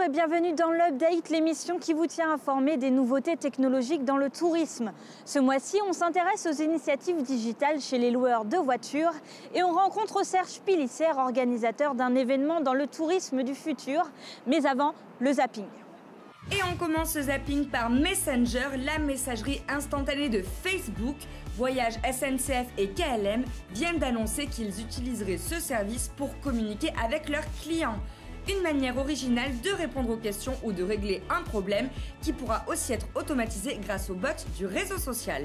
et bienvenue dans l'Update, l'émission qui vous tient informé des nouveautés technologiques dans le tourisme. Ce mois-ci, on s'intéresse aux initiatives digitales chez les loueurs de voitures et on rencontre Serge Pilisser, organisateur d'un événement dans le tourisme du futur. Mais avant, le zapping. Et on commence ce zapping par Messenger, la messagerie instantanée de Facebook. Voyage, SNCF et KLM viennent d'annoncer qu'ils utiliseraient ce service pour communiquer avec leurs clients. Une manière originale de répondre aux questions ou de régler un problème qui pourra aussi être automatisé grâce aux bots du réseau social.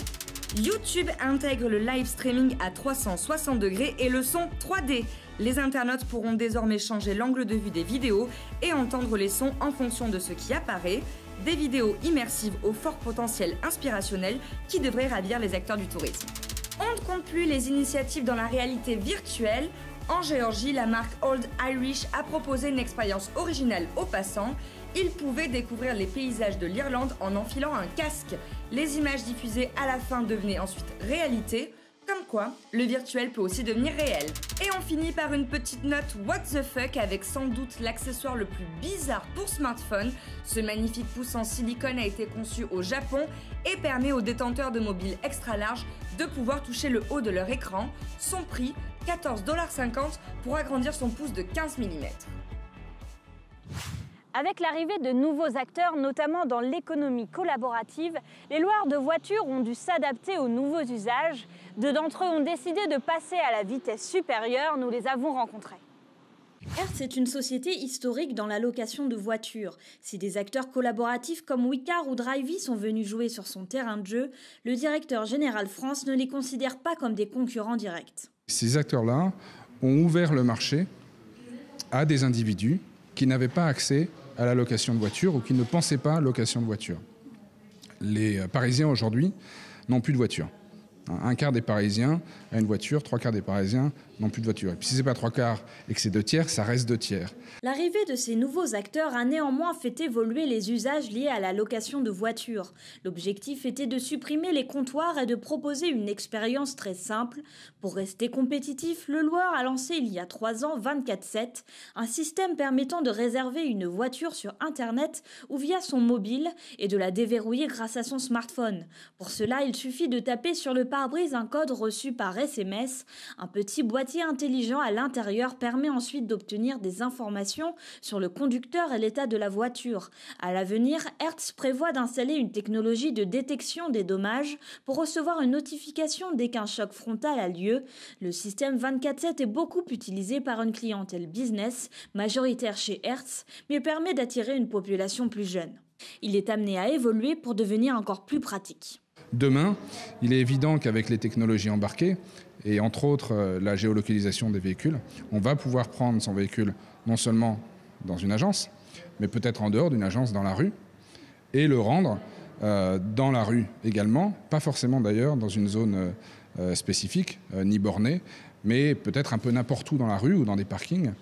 YouTube intègre le live streaming à 360 degrés et le son 3D. Les internautes pourront désormais changer l'angle de vue des vidéos et entendre les sons en fonction de ce qui apparaît. Des vidéos immersives au fort potentiel inspirationnel qui devraient ravir les acteurs du tourisme. On ne compte plus les initiatives dans la réalité virtuelle. En Géorgie, la marque Old Irish a proposé une expérience originale aux passants. Ils pouvaient découvrir les paysages de l'Irlande en enfilant un casque. Les images diffusées à la fin devenaient ensuite réalité. Comme quoi, le virtuel peut aussi devenir réel. Et on finit par une petite note what the fuck avec sans doute l'accessoire le plus bizarre pour smartphone. Ce magnifique pouce en silicone a été conçu au Japon et permet aux détenteurs de mobiles extra larges de pouvoir toucher le haut de leur écran. Son prix, 14,50 $ pour agrandir son pouce de 15 mm. Avec l'arrivée de nouveaux acteurs, notamment dans l'économie collaborative, les loueurs de voitures ont dû s'adapter aux nouveaux usages. Deux d'entre eux ont décidé de passer à la vitesse supérieure, nous les avons rencontrés. Hertz est une société historique dans la location de voitures. Si des acteurs collaboratifs comme Wicar ou Drivey sont venus jouer sur son terrain de jeu, le directeur général France ne les considère pas comme des concurrents directs. Ces acteurs-là ont ouvert le marché à des individus qui n'avaient pas accès à la location de voiture ou qui ne pensaient pas à la location de voiture. Les Parisiens aujourd'hui n'ont plus de voiture. Un quart des Parisiens a une voiture, trois quarts des Parisiens n'ont plus de voiture. Et puis si ce n'est pas trois quarts et que c'est deux tiers, ça reste deux tiers. L'arrivée de ces nouveaux acteurs a néanmoins fait évoluer les usages liés à la location de voitures. L'objectif était de supprimer les comptoirs et de proposer une expérience très simple. Pour rester compétitif, le loueur a lancé il y a 3 ans 24/7, un système permettant de réserver une voiture sur Internet ou via son mobile et de la déverrouiller grâce à son smartphone. Pour cela, il suffit de taper sur le pare-brise un code reçu par SMS. Un petit boîtier intelligent à l'intérieur permet ensuite d'obtenir des informations sur le conducteur et l'état de la voiture. À l'avenir, Hertz prévoit d'installer une technologie de détection des dommages pour recevoir une notification dès qu'un choc frontal a lieu. Le système 24/7 est beaucoup utilisé par une clientèle business, majoritaire chez Hertz, mais permet d'attirer une population plus jeune. Il est amené à évoluer pour devenir encore plus pratique. Demain, il est évident qu'avec les technologies embarquées, et entre autres la géolocalisation des véhicules, on va pouvoir prendre son véhicule non seulement dans une agence, mais peut-être en dehors d'une agence dans la rue, et le rendre dans la rue également, pas forcément d'ailleurs dans une zone spécifique, ni bornée, mais peut-être un peu n'importe où dans la rue ou dans des parkings.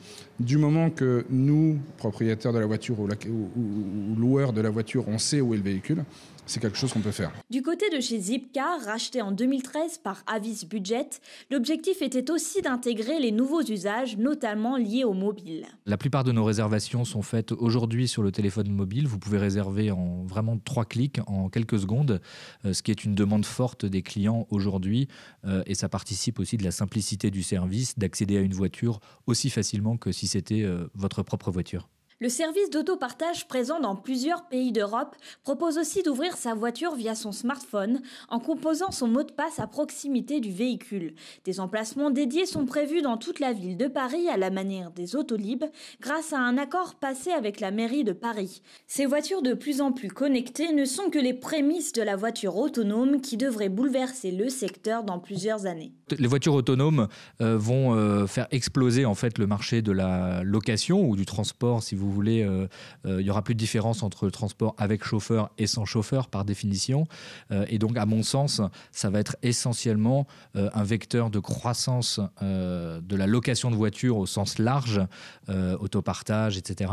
Du moment que nous, propriétaires de la voiture ou loueurs de la voiture, on sait où est le véhicule, c'est quelque chose qu'on peut faire. Du côté de chez Zipcar, racheté en 2013 par Avis Budget, l'objectif était aussi d'intégrer les nouveaux usages, notamment liés au mobile. La plupart de nos réservations sont faites aujourd'hui sur le téléphone mobile. Vous pouvez réserver en vraiment 3 clics, en quelques secondes, ce qui est une demande forte des clients aujourd'hui. Et ça participe aussi de la simplicité du service, d'accéder à une voiture aussi facilement que si c'était votre propre voiture. Le service d'autopartage présent dans plusieurs pays d'Europe propose aussi d'ouvrir sa voiture via son smartphone en composant son mot de passe à proximité du véhicule. Des emplacements dédiés sont prévus dans toute la ville de Paris à la manière des Autolib grâce à un accord passé avec la mairie de Paris. Ces voitures de plus en plus connectées ne sont que les prémices de la voiture autonome qui devrait bouleverser le secteur dans plusieurs années. Les voitures autonomes vont faire exploser en fait le marché de la location ou du transport si vous voulez, il y aura plus de différence entre le transport avec chauffeur et sans chauffeur par définition. Et donc, à mon sens, ça va être essentiellement un vecteur de croissance de la location de voitures au sens large, autopartage, etc.,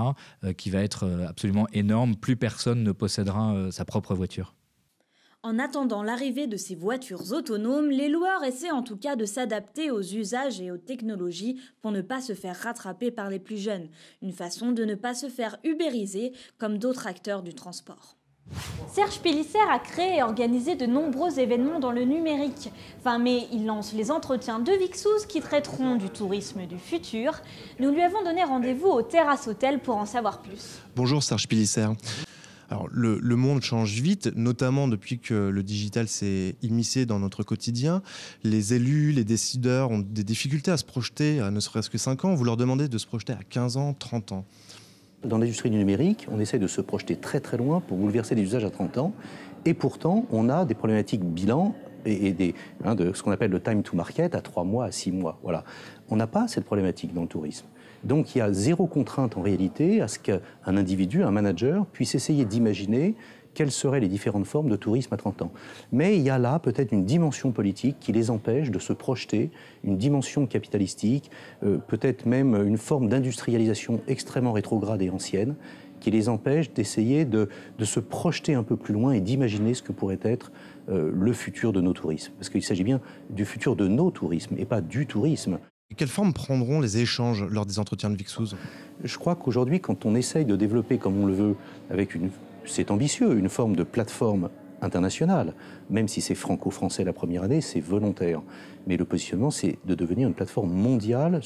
qui va être absolument énorme. Plus personne ne possédera sa propre voiture. En attendant l'arrivée de ces voitures autonomes, les loueurs essaient en tout cas de s'adapter aux usages et aux technologies pour ne pas se faire rattraper par les plus jeunes. Une façon de ne pas se faire ubériser comme d'autres acteurs du transport. Serge Pélissière a créé et organisé de nombreux événements dans le numérique. Fin mai, il lance les entretiens de Vixous qui traiteront du tourisme du futur. Nous lui avons donné rendez-vous au Terrasse Hôtel pour en savoir plus. Bonjour Serge Pélissière. Alors, le monde change vite, notamment depuis que le digital s'est immiscé dans notre quotidien. Les élus, les décideurs ont des difficultés à se projeter à ne serait-ce que 5 ans. Vous leur demandez de se projeter à 15 ans, 30 ans. Dans l'industrie du numérique, on essaie de se projeter très très loin pour bouleverser les usages à 30 ans. Et pourtant, on a des problématiques bilan et de ce qu'on appelle le time to market à 3 mois, à 6 mois. Voilà. On n'a pas cette problématique dans le tourisme. Donc il y a zéro contrainte en réalité à ce qu'un individu, un manager, puisse essayer d'imaginer quelles seraient les différentes formes de tourisme à 30 ans. Mais il y a là peut-être une dimension politique qui les empêche de se projeter, une dimension capitalistique, peut-être même une forme d'industrialisation extrêmement rétrograde et ancienne, qui les empêche d'essayer de se projeter un peu plus loin et d'imaginer ce que pourrait être le futur de nos tourismes. Parce qu'il s'agit bien du futur de nos tourismes et pas du tourisme. Quelle forme prendront les échanges lors des entretiens de Vixous ? Je crois qu'aujourd'hui, quand on essaye de développer, comme on le veut, c'est ambitieux, une forme de plateforme internationale, même si c'est franco-français la première année, c'est volontaire. Mais le positionnement, c'est de devenir une plateforme mondiale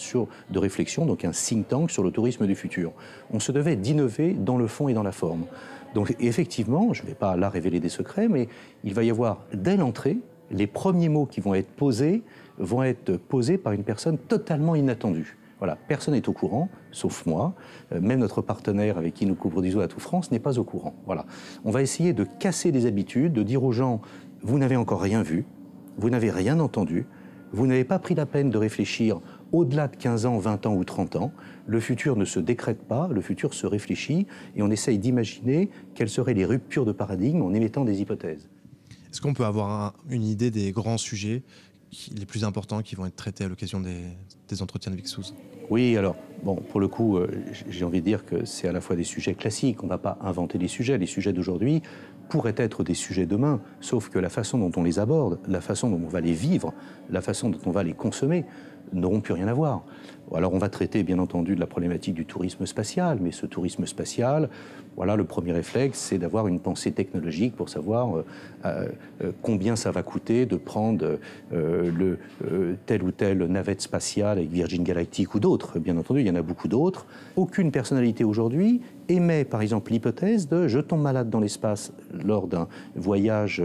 de réflexion, donc un think tank sur le tourisme du futur. On se devait d'innover dans le fond et dans la forme. Donc effectivement, je ne vais pas là révéler des secrets, mais il va y avoir, dès l'entrée, les premiers mots qui vont être posés par une personne totalement inattendue. Voilà, personne n'est au courant, sauf moi. Même notre partenaire avec qui nous coproduisons à Tout France n'est pas au courant. Voilà. On va essayer de casser des habitudes, de dire aux gens, vous n'avez encore rien vu, vous n'avez rien entendu, vous n'avez pas pris la peine de réfléchir au-delà de 15 ans, 20 ans ou 30 ans. Le futur ne se décrète pas, le futur se réfléchit et on essaye d'imaginer quelles seraient les ruptures de paradigme en émettant des hypothèses. Est-ce qu'on peut avoir une idée des grands sujets les plus importants qui vont être traités à l'occasion des entretiens de Vixous ? Oui, alors, bon, pour le coup, j'ai envie de dire que c'est à la fois des sujets classiques, on ne va pas inventer les sujets d'aujourd'hui pourraient être des sujets demain, sauf que la façon dont on les aborde, la façon dont on va les vivre, la façon dont on va les consommer, n'auront plus rien à voir. Alors on va traiter bien entendu de la problématique du tourisme spatial, mais ce tourisme spatial, voilà, le premier réflexe, c'est d'avoir une pensée technologique pour savoir combien ça va coûter de prendre telle ou telle navette spatiale avec Virgin Galactic ou d'autres. Bien entendu, il y en a beaucoup d'autres. Aucune personnalité aujourd'hui émet par exemple l'hypothèse de je tombe malade dans l'espace lors d'un voyage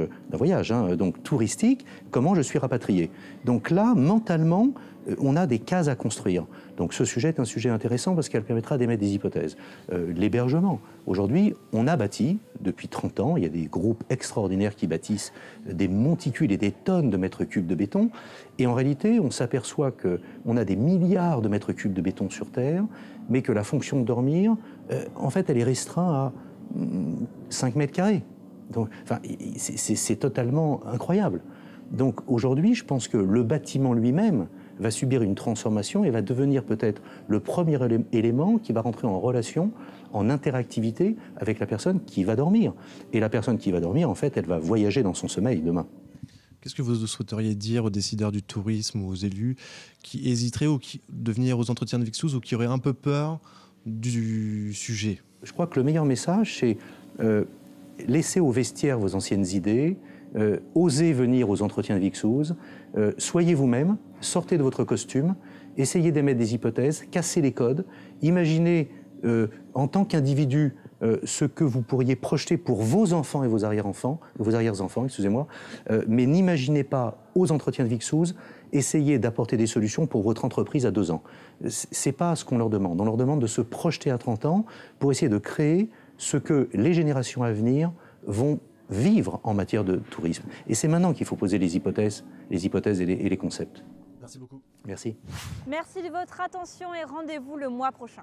donc touristique, comment je suis rapatrié. Donc là, mentalement, on a des cases à construire. Donc ce sujet est un sujet intéressant parce qu'elle permettra d'émettre des hypothèses. L'hébergement. Aujourd'hui, on a bâti, depuis 30 ans, il y a des groupes extraordinaires qui bâtissent des monticules et des tonnes de mètres cubes de béton. Et en réalité, on s'aperçoit qu'on a des milliards de mètres cubes de béton sur Terre, mais que la fonction de dormir, en fait, elle est restreinte à 5 mètres carrés. Donc, enfin, c'est totalement incroyable. Donc aujourd'hui, je pense que le bâtiment lui-même va subir une transformation et va devenir peut-être le premier élément qui va rentrer en relation, en interactivité avec la personne qui va dormir. Et la personne qui va dormir, en fait, elle va voyager dans son sommeil demain. Qu'est-ce que vous souhaiteriez dire aux décideurs du tourisme ou aux élus qui hésiteraient de venir aux entretiens de Vixous ou qui auraient un peu peur du sujet ? Je crois que le meilleur message, c'est laissez au vestiaire vos anciennes idées, osez venir aux entretiens de Vixous, soyez vous-même, sortez de votre costume, essayez d'émettre des hypothèses, cassez les codes, imaginez en tant qu'individu ce que vous pourriez projeter pour vos enfants et vos arrière-enfants, mais n'imaginez pas aux entretiens de Vixous, essayez d'apporter des solutions pour votre entreprise à 2 ans. C'est pas ce qu'on leur demande. On leur demande de se projeter à 30 ans pour essayer de créer ce que les générations à venir vont vivre en matière de tourisme. Et c'est maintenant qu'il faut poser les hypothèses et les concepts. Merci beaucoup. Merci. Merci de votre attention et rendez-vous le mois prochain.